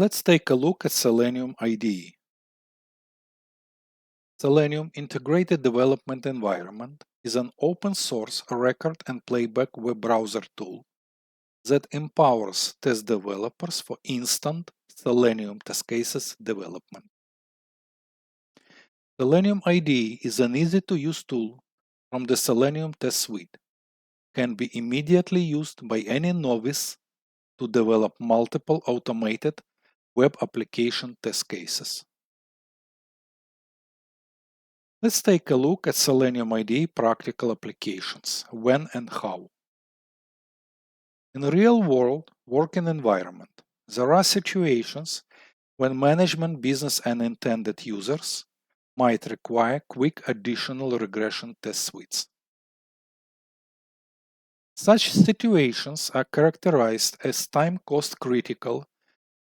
Let's take a look at Selenium IDE. Selenium Integrated Development Environment is an open-source record and playback web browser tool that empowers test developers for instant Selenium test cases development. Selenium IDE is an easy-to-use tool from the Selenium test suite. Can be immediately used by any novice to develop multiple automated web application test cases. Let's take a look at Selenium IDE practical applications, when and how. In a real-world working environment, there are situations when management, business, and intended users might require quick additional regression test suites. Such situations are characterized as time cost critical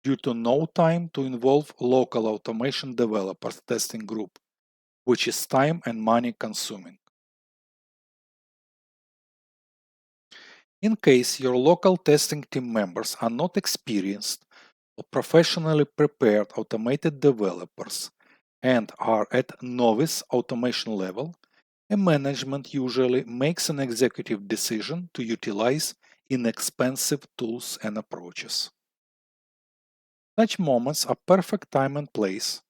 due to no time to involve local automation developers testing group, which is time and money consuming. In case your local testing team members are not experienced or professionally prepared automated developers and are at novice automation level, a management usually makes an executive decision to utilize inexpensive tools and approaches. Such moments are perfect time and place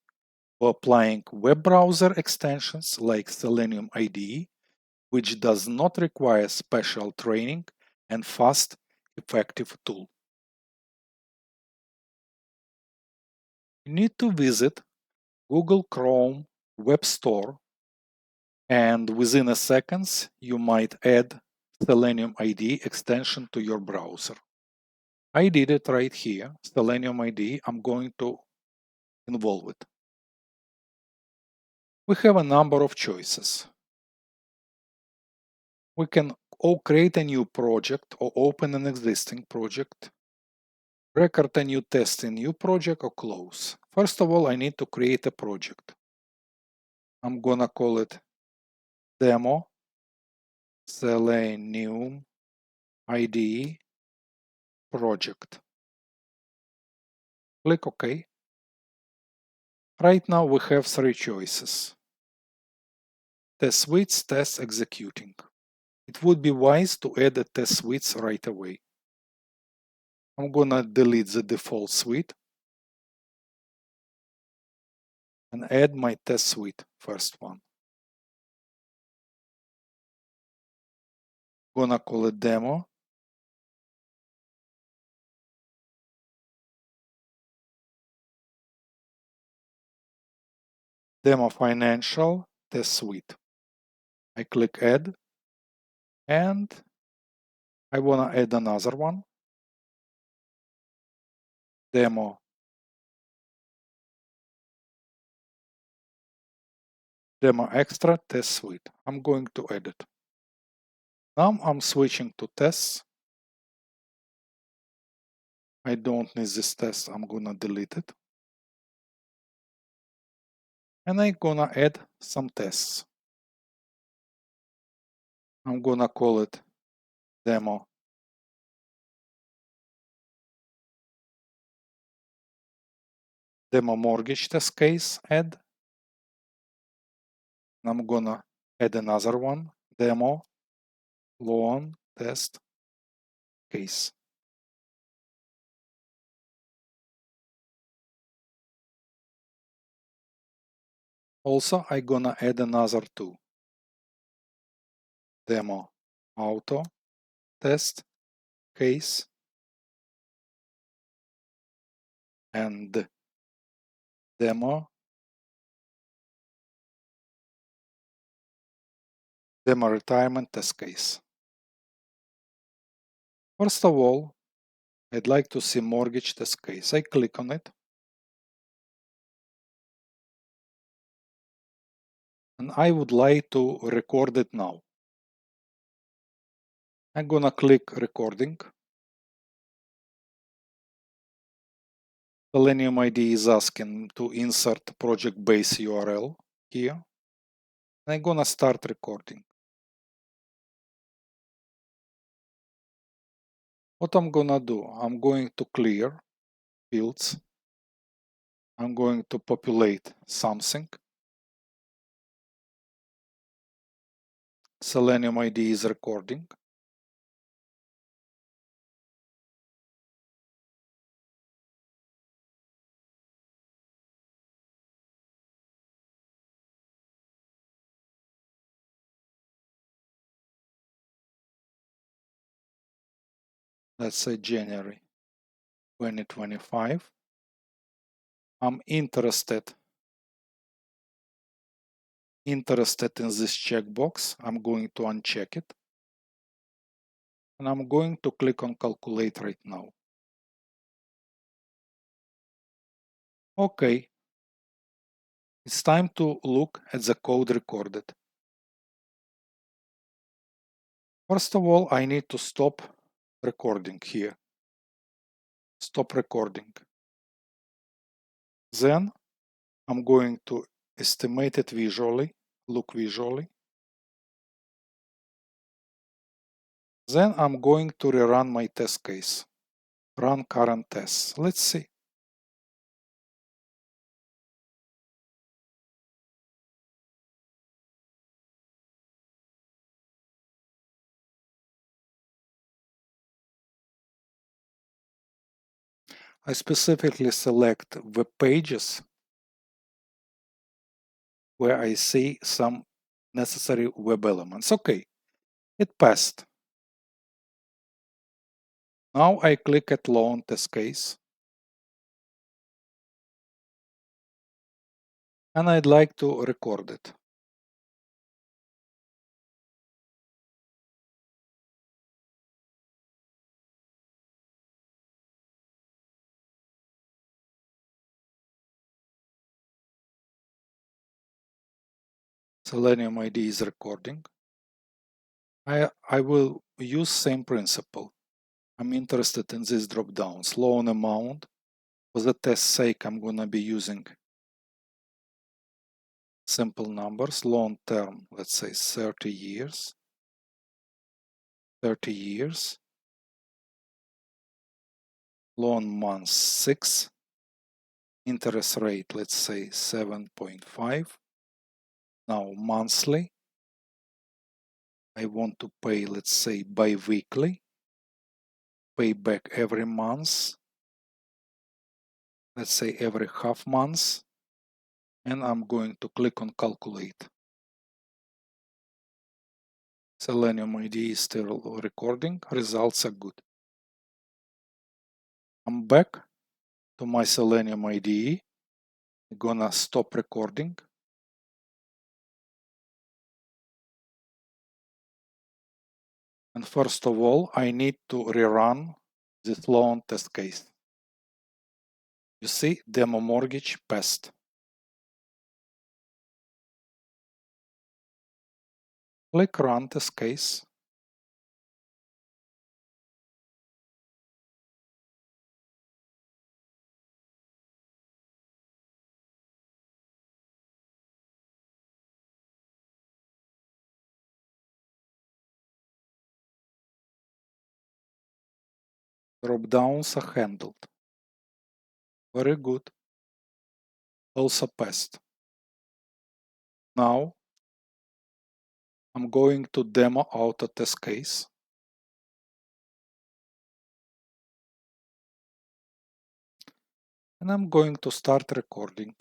for applying web browser extensions like Selenium IDE, which does not require special training and fast, effective tool. You need to visit Google Chrome Web Store, and within a seconds you might add Selenium IDE extension to your browser. I did it right here, Selenium IDE. I'm going to involve it. We have a number of choices. We can create a new project or open an existing project, record a new test in new project, or close. First of all, I need to create a project. I'm gonna call it demo Selenium IDE project. Click OK. Right now we have three choices. Test suites, test executing. It would be wise to add the test suites right away. I'm gonna delete the default suite and add my test suite, first one. Gonna call it demo. Demo financial test suite. I click add and I wanna add another one. Demo extra test suite. I'm going to add it. Now I'm switching to tests. I don't need this test. I'm gonna delete it. And I'm gonna add some tests. I'm gonna call it demo mortgage test case add. And I'm gonna add another one, demo loan test case. Also, I'm gonna add another two, demo auto test case and demo retirement test case. First of all, I'd like to see mortgage test case. I click on it. And I would like to record it now. I'm gonna click recording. Selenium IDE is asking to insert project base URL here. I'm gonna start recording. What I'm gonna do, I'm going to clear fields. I'm going to populate something. Selenium IDE is recording. Let's say January 2025. I'm interested in this checkbox. I'm going to uncheck it. And I'm going to click on calculate right now. Okay. It's time to look at the code recorded. First of all, I need to stop recording here. Stop recording. Then I'm going to estimate it visually, look visually. Then I'm going to rerun my test case. Run current tests. Let's see. I specifically select web pages where I see some necessary web elements. Okay, it passed. Now I click at Launch Test Case. And I'd like to record it. Selenium IDE is recording. I will use same principle. I'm interested in this drop downs. Loan amount. For the test sake, I'm gonna be using simple numbers. Loan term, let's say 30 years. 30 years. Loan month 6. Interest rate, let's say 7.5. Now monthly. I want to pay, let's say bi-weekly. Pay back every month. Let's say every half month. And I'm going to click on calculate. Selenium IDE is still recording. Results are good. I'm back to my Selenium IDE. I'm gonna stop recording. And first of all, I need to rerun this loan test case. You see, demo mortgage passed. Click run test case. Drop downs are handled. Very good. Also passed. Now I'm going to demo auto test case. And I'm going to start recording.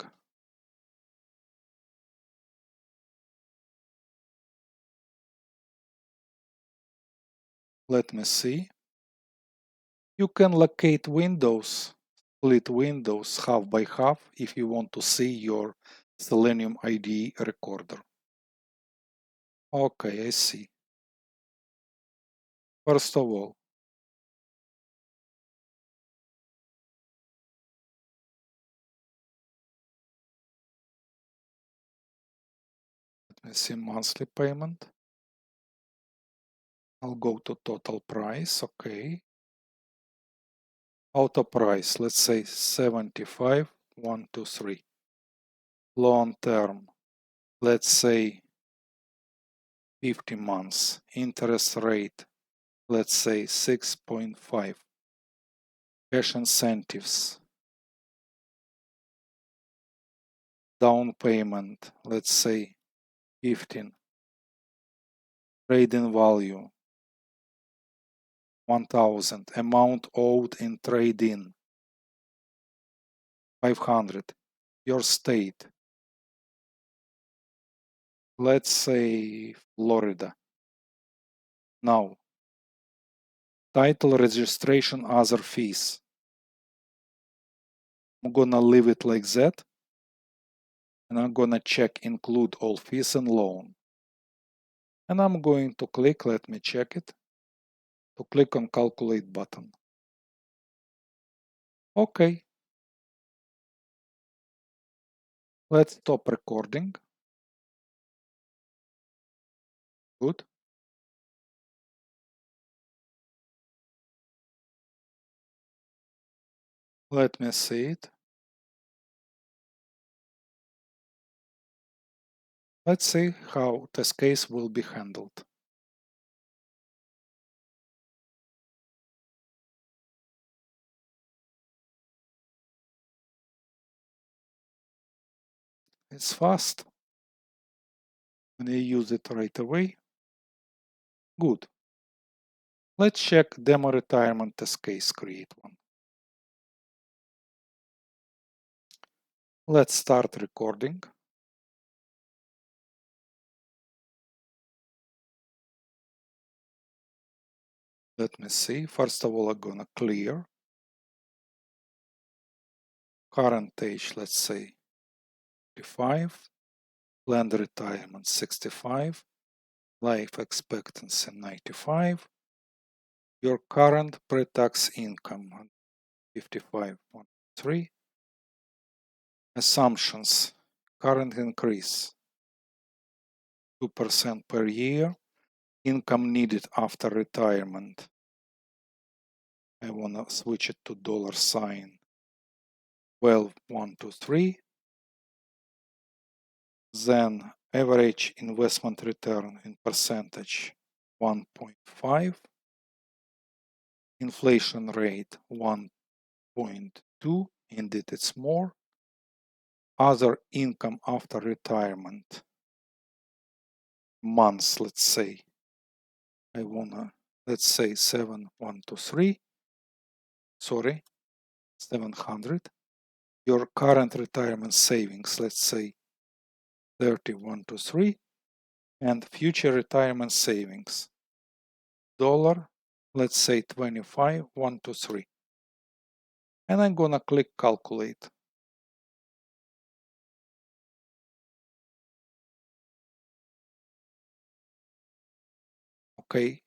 Let me see. You can locate windows, split windows half by half if you want to see your Selenium IDE recorder. Okay, I see. First of all, let me see monthly payment. I'll go to total price, okay. Auto price, let's say 75,123. Long term, let's say 50 months. Interest rate, let's say 6.5. Cash incentives, down payment, let's say 15, trade-in value 1000, amount owed in trade-in 500, your state, let's say Florida. Now, title, registration, other fees. I'm gonna leave it like that, and I'm gonna check include all fees and loan. And I'm going to click, let me check it, to click on calculate button. Okay. Let's stop recording. Good. Let me see it. Let's see how this case will be handled. It's fast and you use it right away. Good. Let's check demo retirement test case, create one. Let's start recording. Let me see. First of all, I'm gonna clear. Current age, let's say 55. Planned retirement 65. Life expectancy 95. Your current pre-tax income 55.3. Assumptions. Current increase 2% per year. Income needed after retirement. I want to switch it to dollar sign. 12,123. Then average investment return in percentage 1.5. Inflation rate 1.2. Indeed, it's more. Other income after retirement. Months, let's say. I wanna, let's say 7,123. Sorry, 700. Your current retirement savings, let's say 30,123, and future retirement savings, dollar, let's say 25,123. And I'm gonna click calculate. Okay.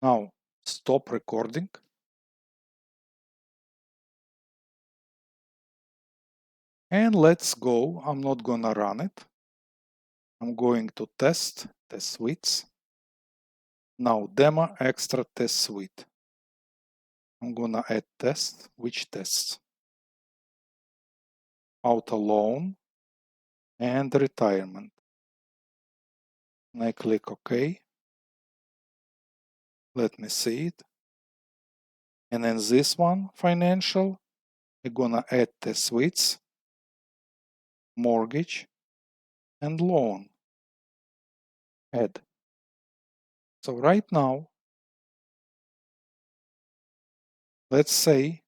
Now stop recording. And let's go. I'm not gonna run it. I'm going to test suites. Now demo extra test suite. I'm gonna add test. Which tests? Auto loan and retirement. And I click OK. Let me see it. And then this one, financial, I'm gonna add the suites, mortgage, and loan. Add. So right now, let's say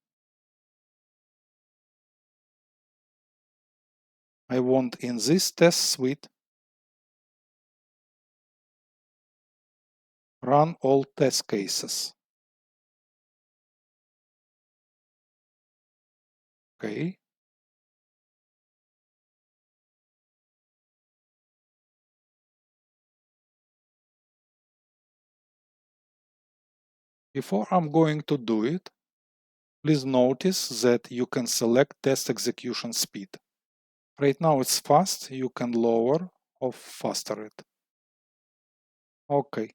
I want in this test suite run all test cases. Okay. Before I'm going to do it, please notice that you can select test execution speed. Right now it's fast, you can lower or faster it. Okay.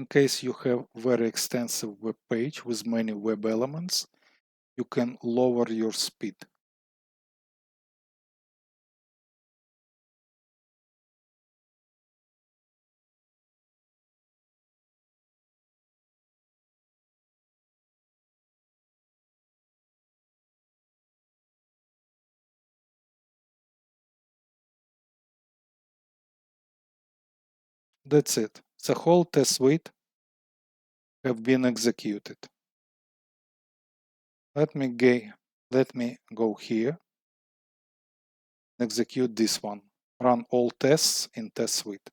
In case you have very extensive web page with many web elements, you can lower your speed. That's it. The whole test suite have been executed. Let me go here and execute this one. Run all tests in test suite.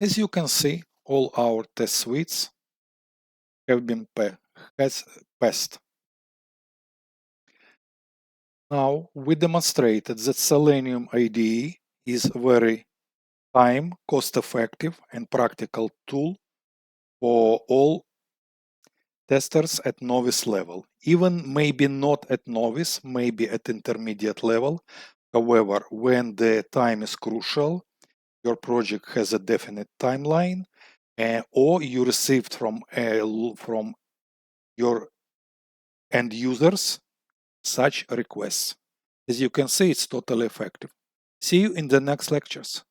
As you can see, all our test suites have been passed. Now we demonstrated that Selenium IDE is a very time, cost-effective and practical tool for all testers at novice level. Even maybe not at novice, maybe at intermediate level. However, when the time is crucial, your project has a definite timeline, or you received from your end users such requests. As you can see, it's totally effective. See you in the next lectures.